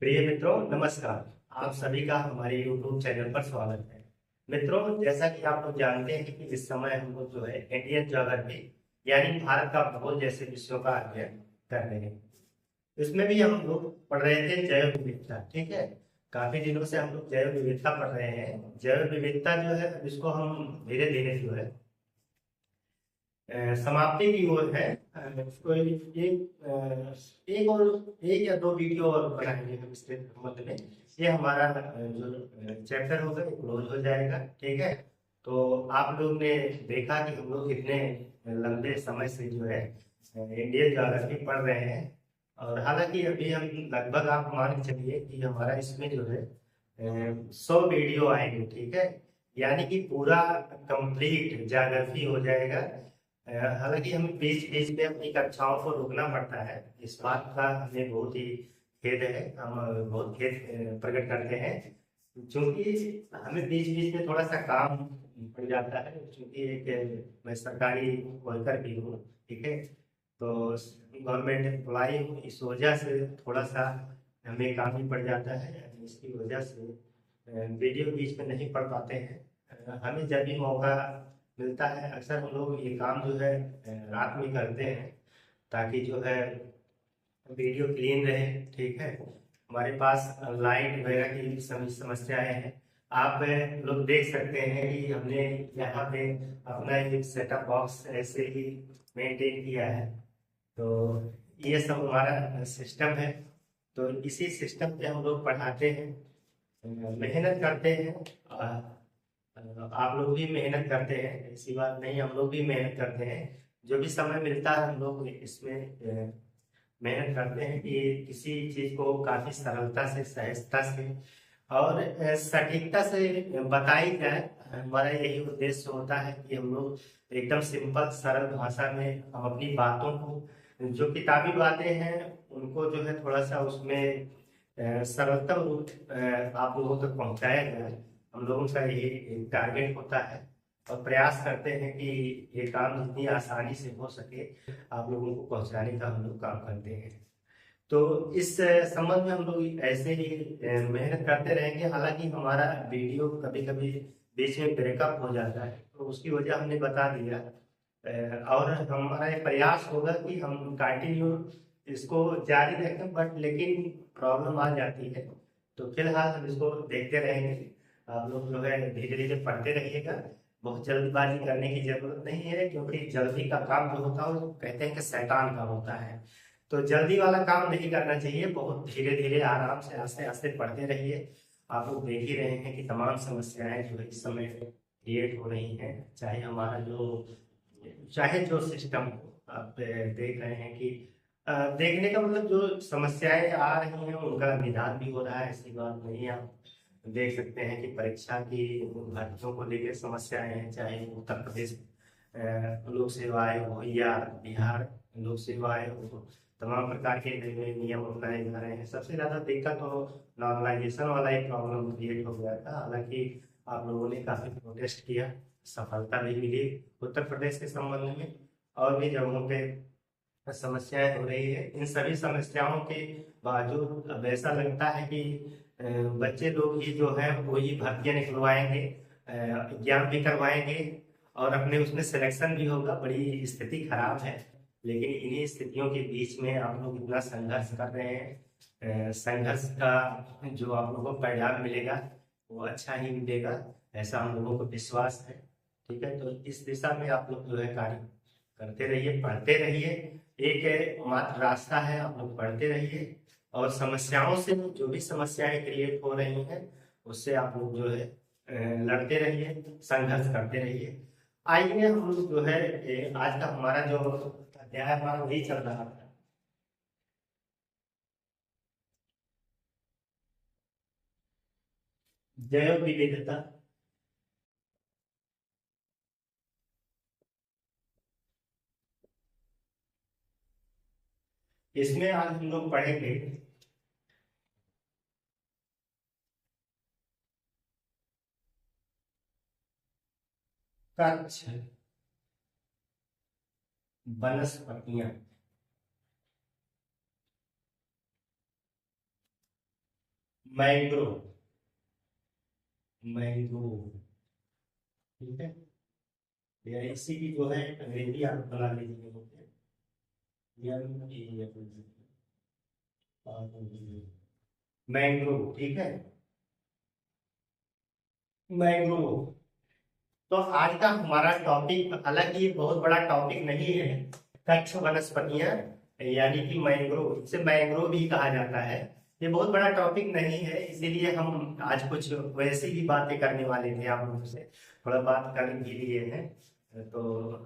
प्रिय मित्रों, नमस्कार। आप सभी का हमारे YouTube चैनल पर स्वागत है। मित्रों, जैसा कि आप लोग जानते हैं कि इस समय हम लोग जो है इंडियन ज्योग्राफी यानी भारत का भूगोल जैसे विषयों का अध्ययन कर रहे हैं। इसमें भी हम लोग पढ़ रहे थे जैव विविधता। ठीक है, काफी दिनों से हम लोग जैव विविधता पढ़ रहे हैं। जैव विविधता जो है इसको हम धीरे धीरे जो है समाप्ति की ओर है। इसको एक और एक या दो वीडियो और बनाएंगे हम इसके संबंध में। ये हमारा जो चैप्टर होगा ये क्लोज हो जाएगा। ठीक है, तो आप लोग ने देखा कि हम लोग कितने लंबे समय से जो है इंडियन ज्योग्राफी पढ़ रहे हैं। और हालांकि अभी हम लगभग आप मान के चलिए कि हमारा इसमें जो है 100 वीडियो आएंगे। ठीक है, यानी कि पूरा कंप्लीट ज्योग्राफी हो जाएगा। हालांकि हमें बीच बीच में अपनी कक्षाओं को रोकना पड़ता है। इस बात का हमें बहुत ही खेद है। हम बहुत खेद प्रकट करते हैं, क्योंकि हमें बीच बीच में थोड़ा सा काम पड़ जाता है। क्योंकि एक मैं सरकारी वर्कर भी हूँ। ठीक है, तो गवर्नमेंट एम्प्लॉई हूँ। इस वजह से थोड़ा सा हमें काम ही पड़ जाता है। इसकी वजह से वीडियो बीच में नहीं पढ़ पाते हैं। हमें जब भी मौका मिलता है अक्सर हम लोग ये काम जो है रात में करते हैं, ताकि जो है वीडियो क्लीन रहे। ठीक है, हमारे पास लाइट वगैरह की भी समस्याएं हैं। आप लोग देख सकते हैं कि हमने यहाँ पे अपना एक सेटअप बॉक्स ऐसे ही मेंटेन किया है। तो ये सब हमारा सिस्टम है। तो इसी सिस्टम पे हम लोग पढ़ाते हैं, मेहनत करते हैं। आप लोग भी मेहनत करते हैं, ऐसी बात नहीं, हम लोग भी मेहनत करते हैं। जो भी समय मिलता है हम लोग इसमें मेहनत करते हैं कि किसी चीज को काफी सरलता से, सहजता से और सटीकता से बताई जाए। हमारा यही उद्देश्य होता है कि हम लोग एकदम सिंपल सरल भाषा में हम अपनी बातों को, जो किताबी बातें हैं, उनको जो है थोड़ा सा उसमें सरलतम रूप आप लोगों तक पहुंचाया जाए। हम लोगों का यही टारगेट होता है और प्रयास करते हैं कि ये काम जितनी आसानी से हो सके आप लोगों को पहुंचाने का हम लोग काम करते हैं। तो इस संबंध में हम लोग ऐसे ही मेहनत करते रहेंगे। हालांकि हमारा वीडियो कभी कभी बीच में ब्रेकअप हो जाता है, तो उसकी वजह हमने बता दिया। और हमारा ये प्रयास होगा कि हम कंटिन्यू इसको जारी रखें, बट लेकिन प्रॉब्लम आ जाती है। तो फिलहाल हम इसको देखते रहेंगे। आप लोग जो है धीरे धीरे पढ़ते रहिएगा। बहुत जल्दबाजी करने की जरूरत नहीं है, क्योंकि जल्दी का काम जो होता है वो कहते हैं कि शैतान का होता है। तो जल्दी वाला काम नहीं करना चाहिए। बहुत धीरे धीरे आराम से आस्ते आस्ते पढ़ते रहिए। आप लोग देख ही रहे हैं कि तमाम समस्याएं जो है इस समय क्रिएट हो रही हैं। चाहे जो सिस्टम हो, आप देख रहे हैं कि देखने का मतलब जो समस्याएं आ रही हैं उनका निदान भी हो रहा है। ऐसी बात नहीं है। आप देख सकते हैं कि परीक्षा की भर्तियों को लेकर समस्याएं हैं, चाहे उत्तर प्रदेश लोक सेवा आयोग हो या बिहार लोक सेवा आयोग हो। तमाम प्रकार के नए नए नियम अपनाए जा रहे हैं। सबसे ज्यादा दिक्कत तो नॉर्मलाइजेशन वाला एक प्रॉब्लम क्रिएट हो गया था। हालांकि आप लोगों ने काफी प्रोटेस्ट किया, सफलता भी मिली उत्तर प्रदेश के संबंध में। और भी जगहों पे समस्याएं हो रही है। इन सभी समस्याओं के बावजूद अब ऐसा लगता है कि बच्चे लोग ही जो है वो ही भर्तियां निकलवाएंगे, एग्जाम भी करवाएंगे और अपने उसमें सिलेक्शन भी होगा। बड़ी स्थिति खराब है। लेकिन इन्हीं स्थितियों के बीच में आप लोग इतना संघर्ष कर रहे हैं। संघर्ष का जो आप लोगों को परिणाम मिलेगा वो अच्छा ही मिलेगा, ऐसा हम लोगों को विश्वास है। ठीक है, तो इस दिशा में आप लोग जो है कार्य करते रहिए, पढ़ते रहिए। एक मात्र रास्ता है, आप लोग पढ़ते रहिए और समस्याओं से, जो भी समस्याएं क्रिएट हो रही हैं उससे आप लोग जो है लड़ते रहिए, संघर्ष करते रहिए। आइए हम लोग जो है आज का हमारा जो अध्याय हमारा वही चल रहा था। जैव विविधता। इसमें आज हम लोग पढ़ेंगे कच्छ वनस्पतियां। मैंग्रोव, मैंग्रोव, ठीक है। या इसी की जो है अंग्रेजी आप बना लीजिए, मैंग्रोव, ठीक है, मैंग्रोव। तो आज का हमारा टॉपिक, हालांकि ये बहुत बड़ा टॉपिक नहीं है, कच्छ वनस्पतियां यानी कि मैंग्रोव, इसे मैंग्रोव भी कहा जाता है। ये बहुत बड़ा टॉपिक नहीं है, इसीलिए हम आज कुछ वैसी ही बातें करने वाले थे, आप लोगों से थोड़ा बात करने के लिए है। तो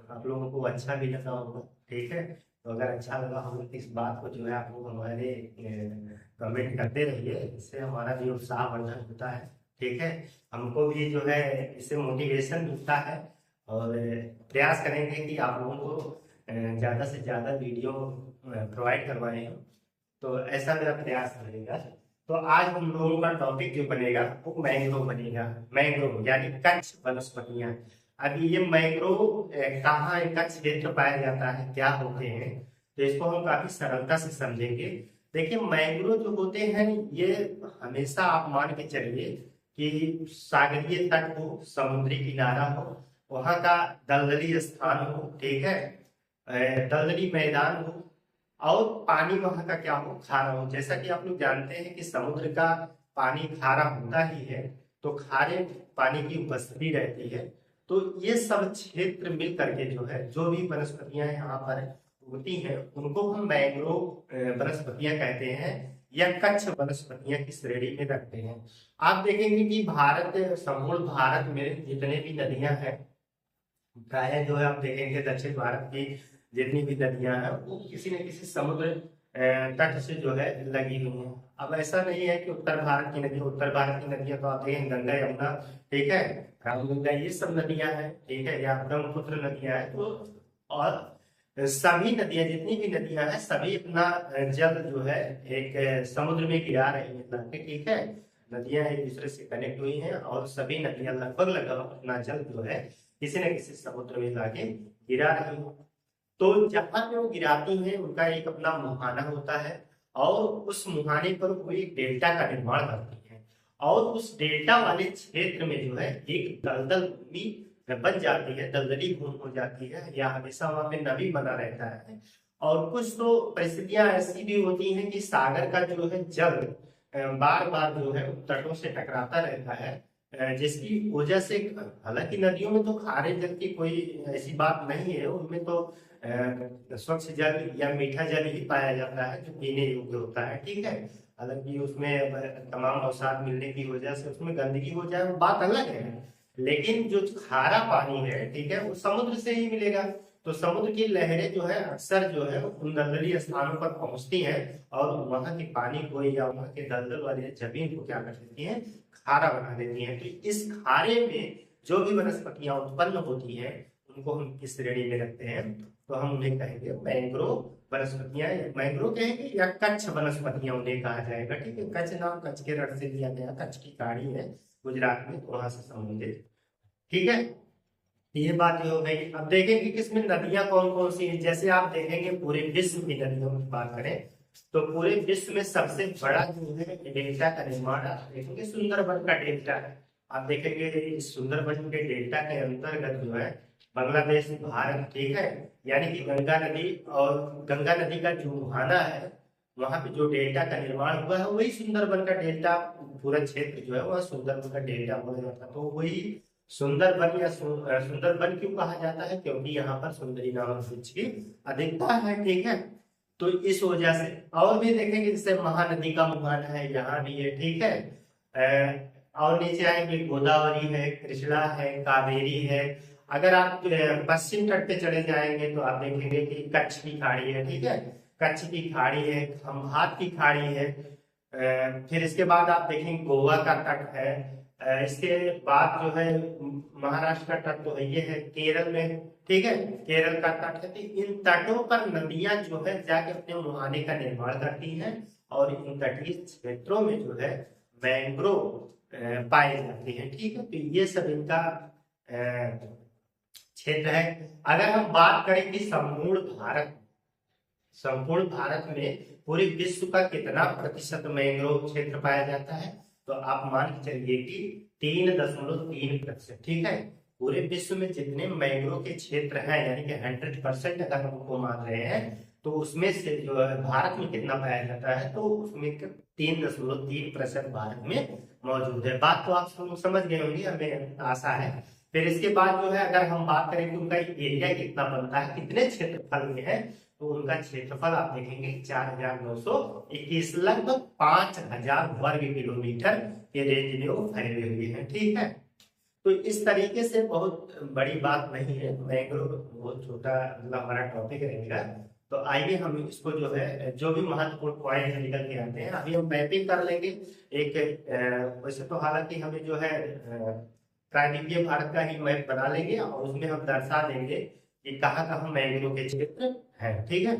आप लोगों को अच्छा भी लगा होगा, ठीक है। तो अगर अच्छा लगा हो तो इस बात को जो है आप लोग हमारे कमेंट करते रहिए, इससे हमारा भी उत्साह वर्धन होता है, ठीक है। हमको भी जो है इससे मोटिवेशन मिलता है, और प्रयास करेंगे कि आप लोगों को ज़्यादा से ज़्यादा वीडियो प्रोवाइड करवाएं, तो ऐसा मेरा प्रयास रहेगा। तो आज हम लोगों का टॉपिक जो बनेगा वो मैंग्रोव बनेगा, मैंग्रोव यानी कच्छ वनस्पतियां। अभी ये मैंग्रोव कहाँ कच्छ क्षेत्र पाया जाता है, क्या होते हैं, तो इसको हम काफी सरलता से समझेंगे। देखिए मैंग्रोव जो होते हैं ये हमेशा आप मान के चलिए कि सागरीय तट हो, समुद्री किनारा हो, वहां का दलदली स्थान हो, ठीक है, दलदली मैदान हो, और पानी वहां का क्या हो, खारा हो। जैसा कि आप लोग जानते हैं कि समुद्र का पानी खारा होता ही है, तो खारे पानी की उपस्थिति रहती है। तो ये सब क्षेत्र मिल करके जो है, जो भी वनस्पतियां यहाँ पर होती हैं उनको हम मैंग्रोव वनस्पतियां कहते हैं, या कच्छ वनस्पतियां की श्रेणी में रखते हैं। आप देखेंगे कि भारत, संपूर्ण भारत में जितने भी नदियां हैं, प्राय जो है आप देखेंगे दक्षिण भारत की जितनी भी नदियां हैं वो किसी न किसी समुद्र तट से जो है लगी हुई हैं। अब ऐसा नहीं है कि उत्तर भारत की नदी, उत्तर भारत की नदियां तो आप देखें गंगा, यमुना, ठीक है, रामगंगा, ये सब नदियां हैं, ठीक है, या ब्रह्मपुत्र नदियां हैं। तो और सभी नदियां, जितनी भी नदियां हैं, सभी अपना जल जो है एक समुद्र में गिरा रही है, ठीक है। नदियां एक दूसरे से कनेक्ट हुई हैं, और सभी नदियां लगभग लगभग अपना जल जो है किसी न किसी समुद्र में लाके गिरा रही है। तो जहां पे वो गिराती हैं उनका एक अपना मुहाना होता है, और उस मुहाने पर वो एक डेल्टा का निर्माण करती है, और उस डेल्टा वाले क्षेत्र में जो है एक दलदल भूमि बन जाती है, दलदली भूमि हो जाती है, या हमेशा वहां पे नमी बना रहता है। और कुछ तो परिस्थितियां ऐसी भी होती हैं कि सागर का जो है जल बार बार जो है तटों से टकराता रहता है, जिसकी वजह से, हालांकि नदियों में तो खारे जल की कोई ऐसी बात नहीं है, उनमें तो स्वच्छ जल या मीठा जल ही पाया जाता है जो पीने योग्य होता है, ठीक है। हालांकि उसमें तमाम अवसाद मिलने की वजह से उसमें गंदगी हो जाए वो बात अलग है, लेकिन जो खारा पानी है, ठीक है, वो समुद्र से ही मिलेगा। तो समुद्र की लहरें जो है अक्सर जो है उन दलदली स्थानों पर पहुंचती हैं, और वहां के पानी को या वहां के दलदल वाली जमीन को क्या कर देती हैं, खारा बना देती हैं। तो इस खारे में जो भी वनस्पतियां उत्पन्न होती हैं उनको हम किस श्रेणी में रखते हैं, तो हम उन्हें कहेंगे मैंग्रोव वनस्पतियां, मैंग्रोव कहेंगे, या कच्छ वनस्पतियां उन्हें कहा जाएगा, ठीक है। कच्छ नाम कच्छ के रट से लिया गया, कच्छ की कहानी है गुजरात में, तो वहां से संबंधित, ठीक है। ये बात हो गई। अब देखेंगे कि इसमें नदियां कौन कौन सी हैं। जैसे आप देखेंगे पूरे विश्व की नदियों की बात करें तो पूरे विश्व में सबसे बड़ा जो है डेल्टा का निर्माण आप देखेंगे सुंदरबन का डेल्टा है। आप देखेंगे इस सुंदरबन के डेल्टा के अंतर्गत जो है बांग्लादेश, भारत, ठीक है, यानी कि गंगा नदी, और गंगा नदी का जो मुहाना है वहां पे जो डेल्टा का निर्माण हुआ है वही सुंदरबन का डेल्टा, पूरा क्षेत्र जो है वह सुंदरबन का डेल्टा बोला जाता है। तो वही सुंदरबन, या सुंदरबन क्यों कहा जाता है, क्योंकि यहाँ पर सुंदरी नामक वृक्ष की अधिकता है, ठीक है। तो इस वजह से, और भी देखेंगे जैसे महानदी का मुहाना है, यहाँ भी है, ठीक है। और नीचे आएंगे गोदावरी है, कृष्णा है, कावेरी है। अगर आप पश्चिम तट पे चले जाएंगे तो आप देखेंगे कि कच्छ की खाड़ी है, ठीक है, कच्छ की खाड़ी है, खंभात की खाड़ी है। फिर इसके बाद आप देखेंगे गोवा का तट है। इसके बाद जो है महाराष्ट्र का तट तो ये है, केरल में, ठीक है, केरल का तट है। तो इन तटों पर नदियां जो है जाके अपने मुहाने का निर्माण करती हैं, और इन तटीय क्षेत्रों में जो है मैंग्रोव पाए जाते हैं, ठीक है। तो ये सब इनका क्षेत्र है। अगर हम बात करें कि संपूर्ण भारत, संपूर्ण भारत में पूरे विश्व का कितना प्रतिशत मैंग्रोव क्षेत्र पाया जाता है? तो आप मान के चलिए कि 3.3%। ठीक है, पूरे विश्व में जितने मैंग्रोव के क्षेत्र हैं यानी कि 100% अगर हम उनको मान रहे हैं, तो उसमें से जो है भारत में कितना पाया जाता है? तो उसमें 3.3% भारत में मौजूद है। बात तो आप सब लोग समझ गए होंगे, हमें आशा है। फिर इसके बाद जो है अगर हम बात करें कि उनका एरिया कितना बनता है, कितने क्षेत्रफल में है, तो उनका क्षेत्रफल आप देखेंगे 4,921, लगभग 5,000 वर्ग किलोमीटर के रेंज में वो फैले हुए हैं। ठीक है, तो इस तरीके से बहुत बड़ी बात नहीं है, मैंग्रोव बहुत छोटा मतलब हमारा टॉपिक रहेगा। तो आइए हम इसको जो है जो भी महत्वपूर्ण पॉइंट निकल के आते हैं अभी हम मैपिंग कर लेंगे। एक वैसे तो हालांकि हमें जो है प्रायद्वीपीय भारत का ही मैप बना लेंगे और उसमें हम दर्शा देंगे कि कहाँ कहाँ मैंग्रोव के क्षेत्र है। ठीक है,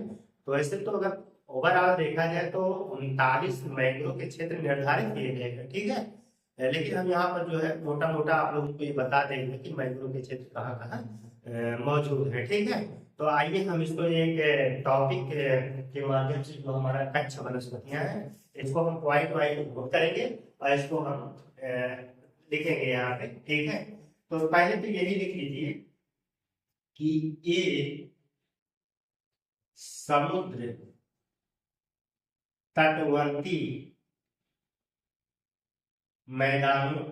तो ऐसे तो अगर ओवरऑल देखा जाए तो 39 मैंग्रोव के क्षेत्र निर्धारित किए गए हैं। ठीक है, लेकिन हम यहाँ पर जो है मोटा मोटा आप लोगों को ये बता देंगे कि मैंग्रोव के क्षेत्र कहाँ कहाँ मौजूद है। ठीक है, तो आइए हम इसको एक टॉपिक के माध्यम से जो हमारा कच्छ वनस्पतियां हैं इसको हम पॉइंट वाइज करेंगे और इसको हम लिखेंगे यहाँ पे। ठीक है, तो पहले तो यही लिख लीजिए कि ये समुद्र तटवर्ती मैदानों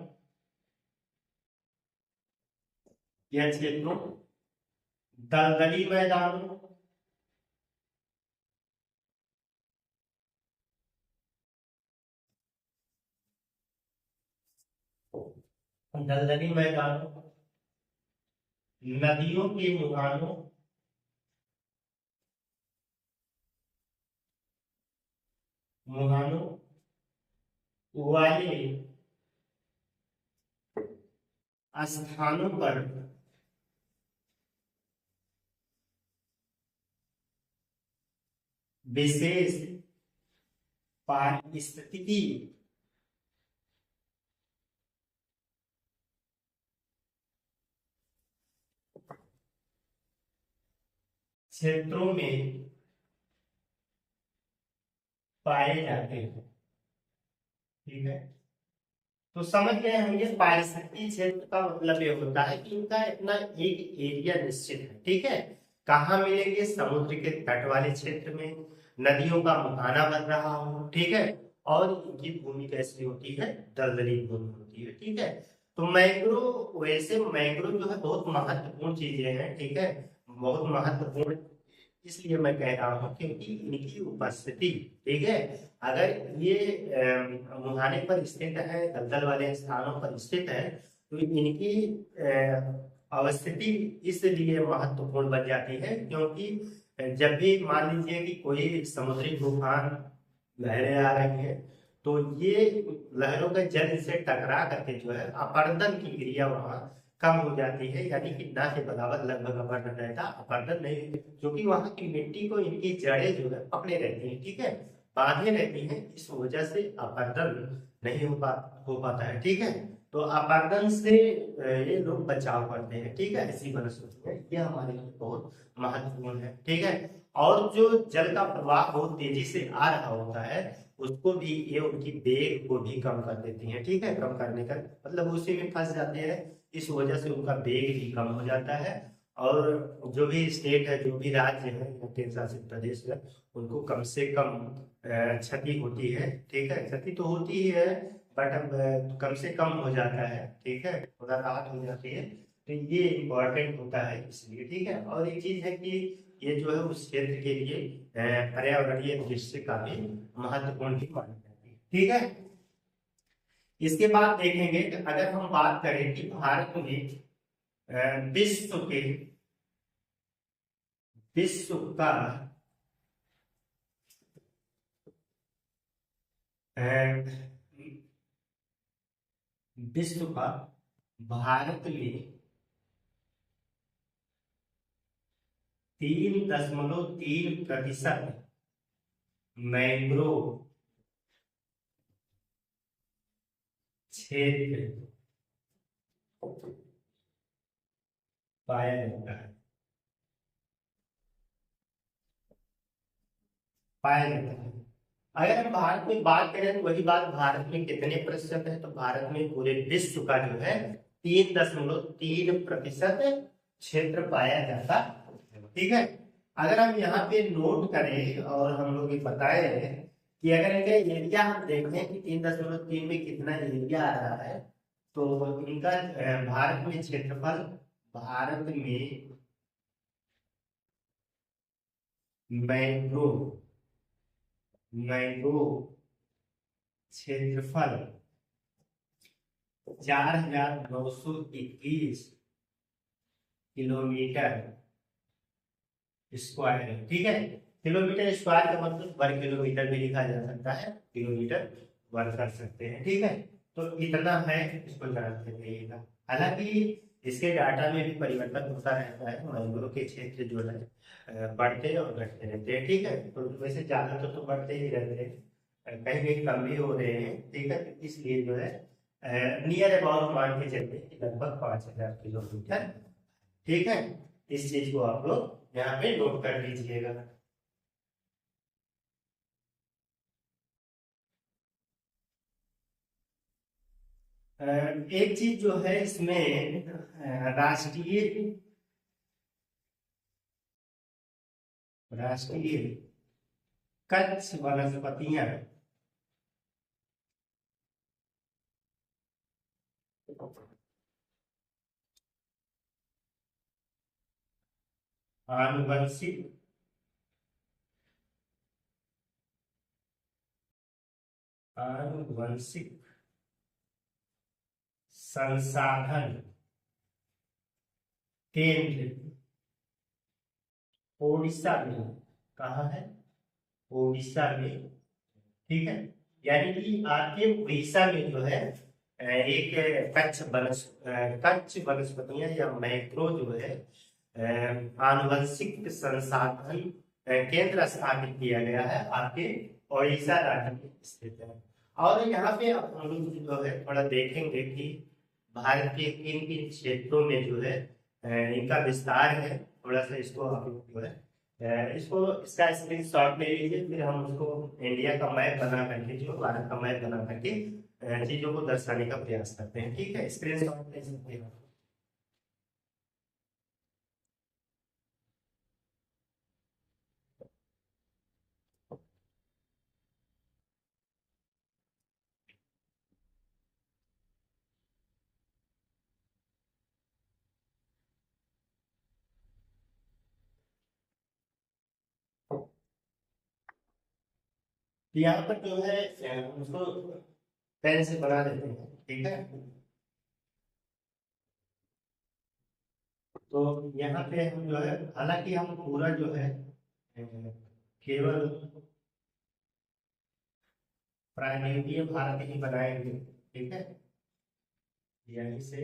या क्षेत्रों, दलदली मैदानों, दलदली मैदानों, नदियों के मुहानों, मुहानों वाले स्थानों पर विशेष पारिस्थितिकी क्षेत्रों में पाए जाते हैं। ठीक है, तो समझ गए हम ये पारिस्थितिकी क्षेत्र का मतलब ये होता है कि इनका इतना एक एरिया निश्चित है। ठीक है, कहाँ मिलेंगे? समुद्र के तट वाले क्षेत्र में, नदियों का मुहाना बन रहा हो। ठीक है, और इनकी भूमि कैसी होती है? दलदली भूमि होती है। ठीक है, तो मैंग्रोव, वैसे मैंग्रोव जो है बहुत महत्वपूर्ण चीजें हैं। ठीक है, बहुत महत्वपूर्ण इसलिए मैं कह रहा हूँ क्योंकि इनकी उपस्थिति, ठीक है, अगर ये मुहाने पर स्थित है, दलदल वाले स्थानों पर स्थित है, तो इनकी अवस्थिति इसलिए महत्वपूर्ण बन जाती है क्योंकि जब भी मान लीजिए कि कोई समुद्री तूफान, लहरें आ रही हैं, तो ये लहरों के जल से टकरा करके जो है अपर्दन की क्रिया वहां कम हो जाती है, यानी कि ना के बराबर लगभग अपर्दन रहता, अपर्दन नहीं, क्योंकि वहां की मिट्टी को इनकी जड़ें जो है पकड़े रहती हैं। ठीक है, बांधे रहती हैं, इस वजह से अपर्दन नहीं हो पाता है। ठीक है, तो अपर्दन से ये लोग बचाव करते हैं। ठीक है, ऐसी वनस्पति है, ये हमारे लिए बहुत महत्वपूर्ण है। ठीक है, और जो जल का प्रवाह बहुत तेजी से आ रहा होता है उसको भी ये उनकी वेग को भी कम कर देती है। ठीक है, कम करने का मतलब उसी में फंस जाते हैं, इस वजह से उनका वेग भी कम हो जाता है। और जो भी स्टेट है, जो भी राज्य है, केंद्र शासित प्रदेश है, उनको कम से कम क्षति होती है। ठीक है, क्षति तो होती ही है, बट अब कम से कम हो जाता है। ठीक है, थोड़ा राहत हो जाती है, तो ये इम्पोर्टेंट होता है इसलिए। ठीक है, और एक चीज है कि ये जो है उस क्षेत्र के लिए पर्यावरणीय दृष्टि का भी महत्वपूर्ण भी मानी जाती है। ठीक है, इसके बाद देखेंगे कि अगर हम बात करें कि भारत में विश्व के विश्व का अ, विश्व का भारत में 3.3% मैंग्रोव क्षेत्र पाया जाता है। पाया जाता है। अगर हम भारत में बात करें तो वही बात, भारत में कितने प्रतिशत है, तो भारत में पूरे विश्व का जो है 3.3% क्षेत्र पाया जाता है। ठीक है, अगर हम यहाँ पे नोट करें और हम लोग ये बताएं कि अगर इनका एरिया हम देखें कि 3.3 में कितना एरिया आ रहा है, तो इनका भारत में क्षेत्रफल, भारत में मैंग्रोव मैंग्रोव क्षेत्रफल 4,921 किलोमीटर स्क्वायर है। ठीक है, किलोमीटर स्क्वायर का मतलब वर्ग किलोमीटर भी लिखा जा सकता है, किलोमीटर वर्ग कर सकते हैं। ठीक है, तो इतना है, इसको जानते रहिएगा। हालांकि इसके डाटा में भी परिवर्तन होता रहता है, मैंग्रोव के क्षेत्र जो है बढ़ते और घटते रहते हैं। ठीक है, तो वैसे ज्यादा तो बढ़ते ही रहते हैं, कहीं कहीं कम भी हो रहे हैं। ठीक है, इसलिए जो है नियर अबाउट मान के चलते हैं लगभग 5,000 किलोमीटर। ठीक है, इस चीज को आप लोग यहाँ पे नोट कर लीजिएगा। एक चीज जो है इसमें राष्ट्रीय कच्छ वनस्पतियां आनुवंशिक संसाधन केंद्र ओडिशा में, कहाँ है, ओडिशा में। ठीक है, यानी कि आपके उड़ीसा में जो है एक कच्छ वनस्पतियां या मैंग्रोव जो है आनुवंशिक संसाधन केंद्र स्थापित किया गया है, आपके ओडिशा राज्य में स्थित है। और यहाँ पे हम लोग जो है थोड़ा देखेंगे कि भारत के किन किन क्षेत्रों में जो है इनका विस्तार है। थोड़ा सा इसको आप लोग जो है इसका स्क्रीनशॉट ले लीजिए, फिर हम उसको इंडिया का मैप बना करके, जो भारत का मैप बना करके चीजों को दर्शाने का प्रयास करते हैं। ठीक है, स्क्रीनशॉट ले सकते हैं। तो यहाँ पर जो है उसको पेन से बना देते हैं। ठीक है, तो यहाँ पे हम जो है, हालांकि हम पूरा जो है केवल प्रायद्वीपीय भारत ही बनाएंगे। ठीक है, यहीं से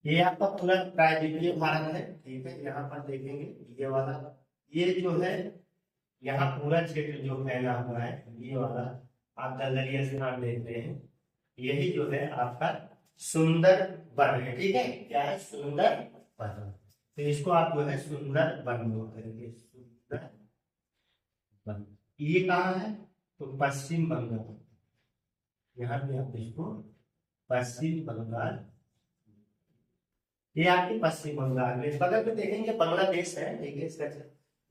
ये आपका पूरा प्रायद्वीपीय भारत है। ठीक है, यहाँ पर देखेंगे ये वाला, ये जो है यहाँ पूरा क्षेत्र जो फैला हुआ है, ये वाला आप दलदली स्थान देख रहे हैं, यही जो है आपका सुंदर वन है। ठीक है, क्या है, सुंदर वन। तो इसको आप जो है सुंदर वन बोल करेंगे, सुंदर वन। ये कहाँ है, तो पश्चिम बंगाल, यहाँ पे आप इसको पश्चिम बंगाल, ये आपके पश्चिम बंगाल में, बगल में देखेंगे बांग्लादेश है। देखिए इसका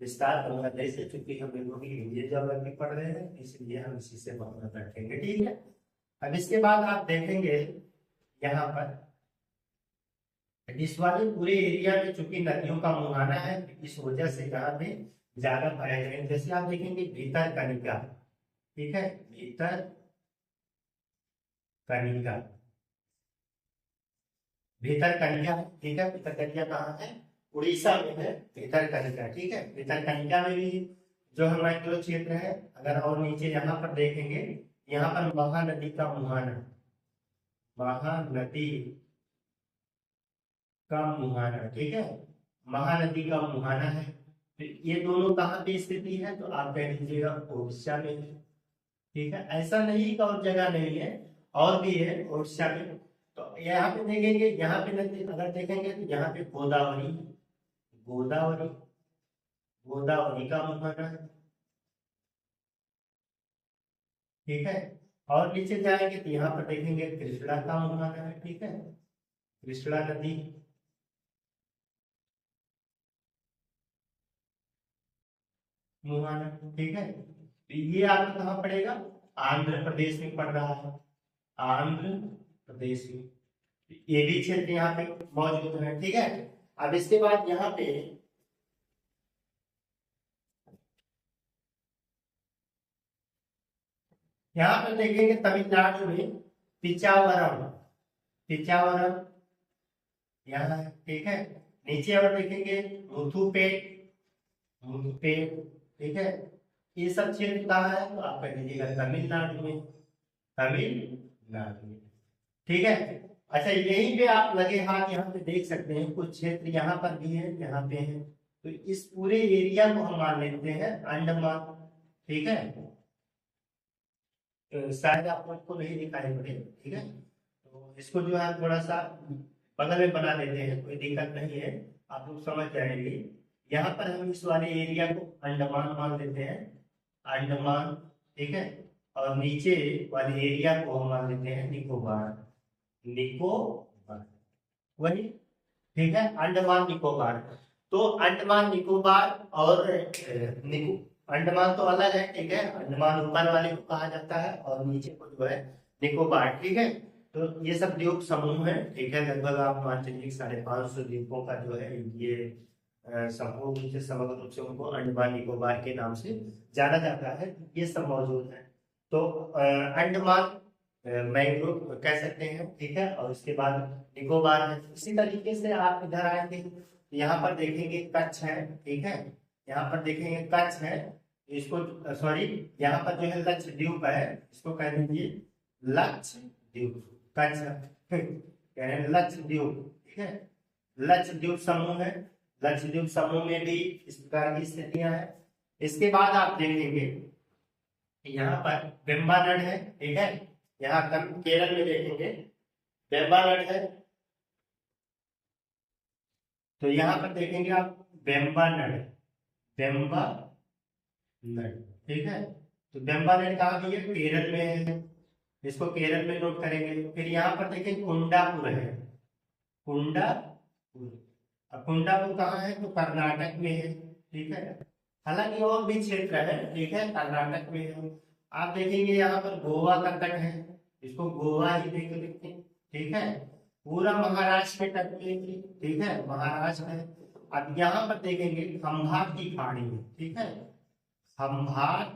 विस्तार बांग्लादेश है, चूंकि हम लोग इंडियन ज्योग्राफी पढ़ रहे हैं इसलिए हम इसी से बांग्ला रखेंगे। ठीक है, अब इसके बाद आप देखेंगे यहाँ पर इस वाले पूरे एरिया में चूंकि नदियों का मुहाना है, इस वजह से यहाँ पे ज्यादा पाए जाएंगे। जैसे आप देखेंगे भीतर कनिका, ठीक है, भीतर कनिका, भितरकनिका। ठीक है, भितरकनिका कहाँ है, उड़ीसा में है भितरकनिका। ठीक है, भितरकनिका में भी जो है मैंग्रोव क्षेत्र है। अगर और नीचे यहाँ पर देखेंगे, यहाँ पर महानदी का मुहाना, महानदी का मुहाना, ठीक है, महानदी का मुहाना है। तो ये दोनों कहाँ पे स्थिति है, तो आप कह दीजिएगा उड़ीसा में है। ठीक है, ऐसा नहीं कि और जगह नहीं है, और भी है उड़ीसा में। तो यहाँ पे देखेंगे, यहाँ पे अगर देखेंगे तो यहाँ पे गोदावरी, गोदावरी गोदावरी का मुहाना है, ठीक है। और नीचे जाएंगे तो यहाँ पर देखेंगे कृष्णा का मुहाना है, ठीक है, कृष्णा नदी। मुहाना, ठीक है। तो ये आपको कहाँ पड़ेगा, आंध्र प्रदेश में पड़ रहा है, आंध्र प्रदेश में। ये भी क्षेत्र यहाँ पे मौजूद है, ठीक है। अब इसके बाद यहाँ पे देखेंगे तमिलनाडु में पिचावरम, पिचावरम यहाँ है, ठीक है। नीचे और देखेंगे मुथुपेट, मुथुपेट, ठीक है। ये सब क्षेत्र कहाँ है, तो आप कह दीजिएगा तमिलनाडु में, तमिलनाडु में, ठीक है। अच्छा, यहीं पे आप लगे हाथ यहाँ पे देख सकते हैं कुछ क्षेत्र यहाँ पर भी है, यहाँ पे है। तो इस पूरे एरिया को हम मान लेते हैं अंडमान, ठीक है। तो शायद आप लोग को नहीं दिखाई पड़े, ठीक है। तो इसको जो है थोड़ा सा बगल में बना देते हैं, कोई दिक्कत नहीं है, आप लोग समझ जाएंगे। यहाँ पर हम इस वाले एरिया को अंडमान मान लेते हैं, अंडमान, ठीक है। और नीचे वाले एरिया को हम मान लेते हैं निकोबार, निकोबार, वही, ठीक है, अंडमान निकोबार। तो अंडमान निकोबार और अंडमान तो अलग है, ठीक है। अंडमान ऊपर वाले को कहा जाता है और नीचे को जो है निकोबार, ठीक है। तो ये सब द्वीप समूह है, ठीक है। लगभग आप मान चलिए 550 द्वीपों का जो है ये समूह से समग्र रूप से उनको अंडमान निकोबार के नाम से जाना जाता है, ये सब मौजूद है। तो अंडमान मैंग्रोव कह सकते हैं, ठीक है। और उसके बाद निकोबार है। इसी तरीके से आप इधर आएंगे, यहाँ पर देखेंगे कच्छ है, ठीक है। यहाँ पर देखेंगे कच्छ है, इसको सॉरी, यहाँ पर जो है लक्षद्वीप है, इसको कह दीजिए लक्षद्वीप, कच्छ कह रहे हैं लक्षद्वीप, ठीक है। लक्षद्वीप समूह है, लक्षद्वीप समूह में भी इस प्रकार की स्थितियां हैं। इसके बाद आप देखेंगे यहाँ पर वेम्बनाड है, ठीक है। यहाँ केरल में देखेंगे वेम्बनाड है, तो यहाँ पर देखेंगे आप वेम्बनाड, वेम्बनाड, ठीक है। तो वेम्बनाड कहाँ भी है, केरल में है, इसको केरल में नोट करेंगे। फिर यहाँ पर देखें कुंडापुर है, कुंडापुर, अब कुंडापुर कहाँ है, तो कर्नाटक में है, ठीक है। हालांकि और भी क्षेत्र है, ठीक है, कर्नाटक में है। आप देखेंगे यहाँ पर गोवा का तट है, इसको गोवा ही देख लेते हैं, ठीक है। पूरा महाराष्ट्र में तट में, ठीक है, महाराष्ट्र है। अब यहाँ पर देखेंगे खंभात की खाड़ी है, ठीक है, खंभात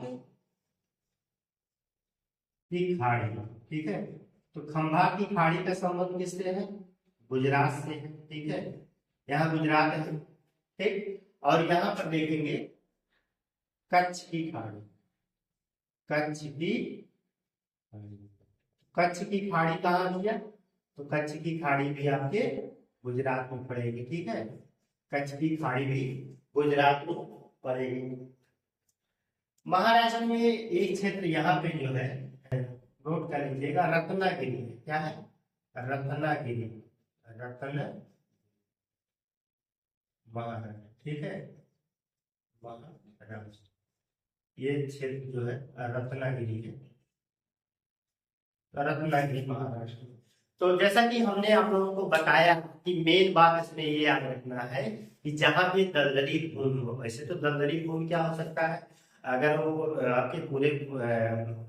की खाड़ी, ठीक है। तो खंभात की खाड़ी का संबंध किससे है, गुजरात से है, ठीक है। यहाँ गुजरात है, ठीक। और यहाँ पर देखेंगे कच्छ की खाड़ी, कच्छ की, कच्छ की खाड़ी कहाँ भैया, तो कच्छ की खाड़ी भी आपके गुजरात में पड़ेगी, ठीक है। कच्छ की खाड़ी भी गुजरात में पड़ेगी। महाराष्ट्र में एक क्षेत्र यहाँ पे जो है नोट कर लीजिएगा, रत्नागिरी है, क्या है, रत्नागिरी, रत्न महाराष्ट्र, ठीक है, महाराष्ट्र, ये क्षेत्र जो है रत्नागिरी है, रत्नागिरी महाराष्ट्र। तो जैसा कि हमने आप लोगों को बताया कि मेन बात इसमें ये याद रखना है कि जहां भी दलदली भूमि हो, वैसे तो दलदली भूमि क्या हो सकता है, अगर वो आपके पूरे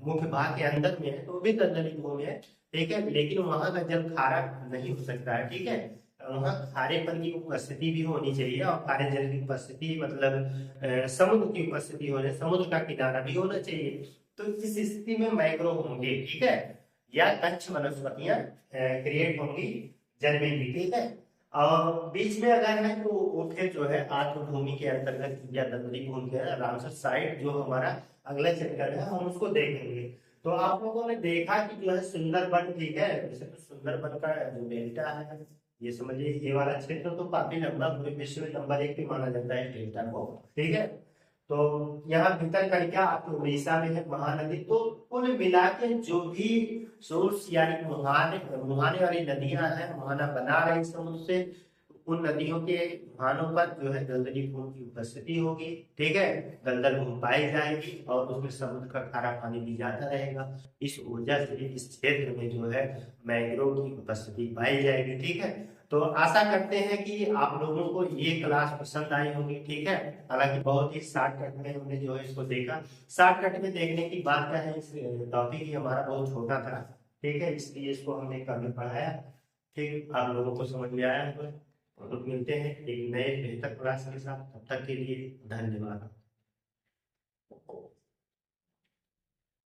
मुख्य भाग के अंदर में है तो भी दलदली भूमि है, ठीक है। लेकिन वहां का जल खारा नहीं हो सकता है, ठीक है। वहाँ खारेपन की उपस्थिति भी होनी चाहिए, और खारे जल की उपस्थिति मतलब समुद्र की उपस्थिति होने, समुद्र का किनारा भी होना चाहिए। तो इस स्थिति में मैंग्रोव होंगे, ठीक है, या कच्छ वनस्पतियां क्रिएट होंगी, जन्मेंगी, ठीक है। और बीच में अगर है तो वो फिर जो है आत्मभूमि के अंतर्गत या दलदली भूमि के रामसर साइड जो हमारा अगला चैप्टर है हम उसको देखेंगे। तो आप लोगों ने देखा कि जो है सुंदरबन, ठीक है, जैसे तो सुंदरबन का जो डेल्टा है, ये समझिए ये वाला क्षेत्र तो काफी लंबा, पूरे विश्व में नंबर 1 पे माना जाता है डेल्टा को, ठीक है। तो यहाँ भीतर करके आपको उड़ीसा में है महानदी। तो कुल मिला के जो भी सोर्स यानी मुहाने वाली नदियां हैं, मुहाना बना रही समुद्र से, उन नदियों के मुहानों पर जो है दलदली भूमि की उपस्थिति होगी, ठीक है, दलदल भूमि पाई जाएगी और उसमें समुद्र का खारा पानी भी ज्यादा रहेगा। इस वजह से इस क्षेत्र में जो है मैंग्रोव की उपस्थिति पाई जाएगी, ठीक है। तो आशा करते हैं कि आप लोगों को ये क्लास पसंद आई होगी, ठीक है। हालांकि बहुत ही शॉर्टकट में हमने जो है इसको देखा। शॉर्टकट में देखने की बात क्या है, इस टॉपिक ही हमारा बहुत छोटा था, ठीक है, इसलिए इसको हमने कम पढ़ाया। ठीक, आप लोगों को समझ में आया होगा। तो मिलते हैं एक नए बेहतर क्लास के साथ, तब तक के लिए धन्यवाद।